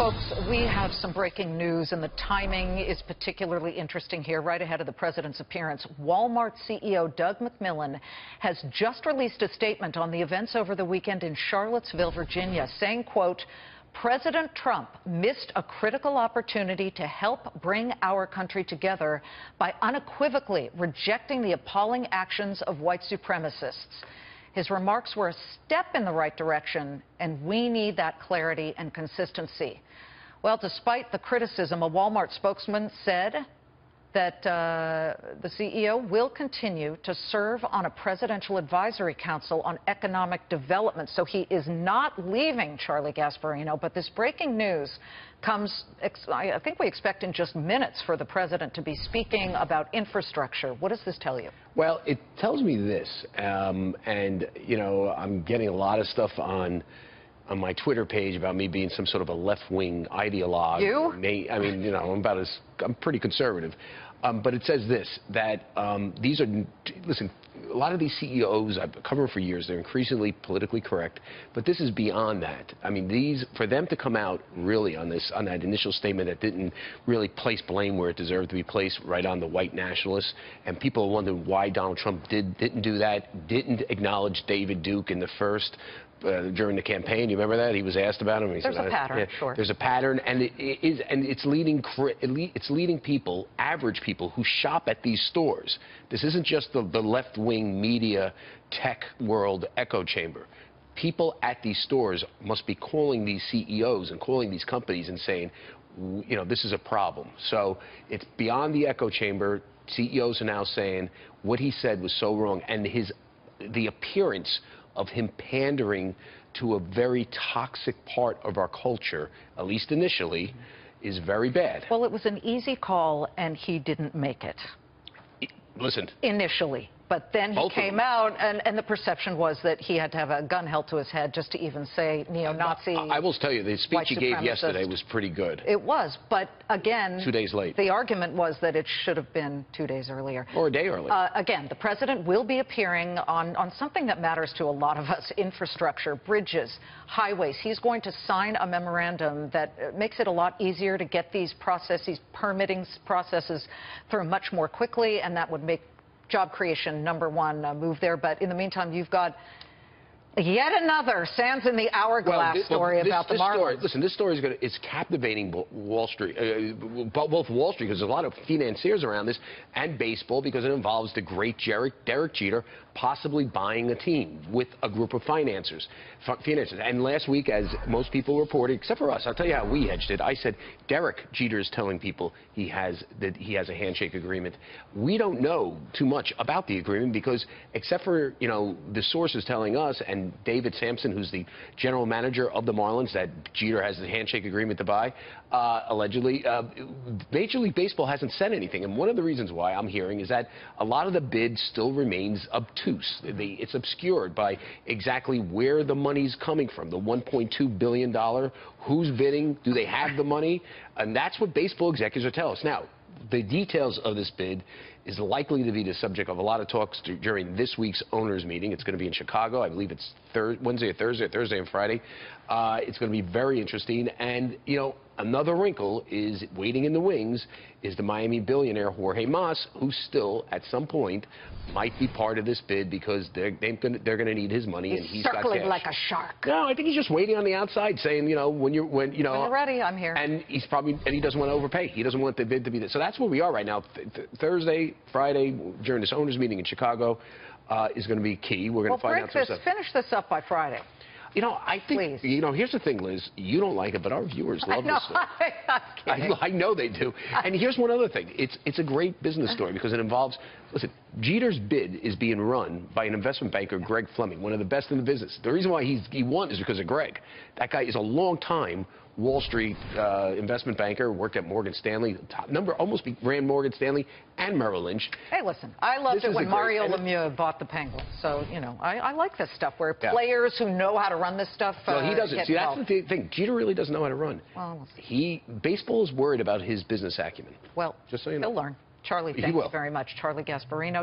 Folks, we have some breaking news, and the timing is particularly interesting here, right ahead of the president's appearance. Walmart CEO Doug McMillon has just released a statement on the events over the weekend in Charlottesville, Virginia, saying, quote, President Trump missed a critical opportunity to help bring our country together by unequivocally rejecting the appalling actions of white supremacists. His remarks were a step in the right direction, and we need that clarity and consistency. Well, despite the criticism, a Walmart spokesman said that the CEO will continue to serve on a presidential advisory council on economic development. So he is not leaving, Charlie Gasparino. But this breaking news comes, I think we expect in just minutes for the president to be speaking about infrastructure. What does this tell you? Well, it tells me this, and, you know, I'm getting a lot of stuff on my Twitter page about me being some sort of a left-wing ideologue. You? I mean, you know, I'm pretty conservative. But it says this, that listen, a lot of these CEOs I've covered for years, they're increasingly politically correct, but this is beyond that. I mean, for them to come out really on that initial statement that didn't really place blame where it deserved to be placed, right on the white nationalists, and people wondered why Donald Trump didn't do that, didn't acknowledge David Duke in the first during the campaign. You remember that? He was asked about him. He There's said, a pattern, yeah, sure. There's a pattern, and it's leading people, average people, who shop at these stores. This isn't just the left-wing media tech world echo chamber. People at these stores must be calling these CEOs and calling these companies and saying, you know, this is a problem. So it's beyond the echo chamber. CEOs are now saying what he said was so wrong, and the appearance of him pandering to a very toxic part of our culture, at least initially, is very bad. Well, it was an easy call, and he didn't make it. Listen. Initially. But then he came out, and the perception was that he had to have a gun held to his head just to even say neo-Nazi. I will tell you, the speech he gave yesterday was pretty good. It was, but again, 2 days late. The argument was that it should have been 2 days earlier. Or a day earlier. Again, the president will be appearing on something that matters to a lot of us, infrastructure, bridges, highways. He's going to sign a memorandum that makes it a lot easier to get these permitting processes through much more quickly, and that would make job creation #1 move there. But in the meantime, you've got yet another sands in the hourglass story about the Marlins. Listen, this story is captivating Wall Street, both Wall Street, because there's a lot of financiers around this, and baseball, because it involves the great Derek Jeter possibly buying a team with a group of financiers. And last week, as most people reported, except for us, I'll tell you how we hedged it. I said Derek Jeter is telling people he has a handshake agreement. We don't know too much about the agreement because, except for the sources telling us, and David Sampson, who's the general manager of the Marlins, that Jeter has a handshake agreement to buy, allegedly, Major League Baseball hasn't said anything. And one of the reasons why I'm hearing is that a lot of the bid still remains obtuse. It's obscured by exactly where the money's coming from, the $1.2 billion. Who's bidding? Do they have the money? And that's what baseball executives are telling us. Now, the details of this bid is likely to be the subject of a lot of talks during this week's owners meeting. It's going to be in Chicago. I believe it's Wednesday or Thursday and Friday. It's going to be very interesting. And, another wrinkle is waiting in the wings is the Miami billionaire Jorge Mas, who still, at some point, might be part of this bid because they're going to need his money, and he's got cash. Circling like a shark. No, I think he's just waiting on the outside, saying, when you're ready, I'm here. And he doesn't want to overpay. He doesn't want the bid to be there. So that's where we are right now. Thursday, Friday, during this owners meeting in Chicago, is going to be key. We're going to find out some stuff. Finish this up by Friday. I think, here's the thing, Liz. You don't like it, but our viewers love this stuff. I'm kidding. I know they do. And here's one other thing. It's a great business story because it involves, listen, Jeter's bid is being run by an investment banker, Greg Fleming, one of the best in the business. The reason why he won is because of Greg. That guy is a long-time Wall Street investment banker, worked at Morgan Stanley, almost ran Morgan Stanley and Merrill Lynch. Hey, listen, I loved it when Mario Lemieux bought the Penguins. So, I like this stuff where players who know how to run this stuff Well, he doesn't. See, that's the thing. Jeter really doesn't know how to run. Well, we'll see. Baseball is worried about his business acumen. Well, just so you know. He'll learn. Charlie, thank you very much. Charlie Gasparino.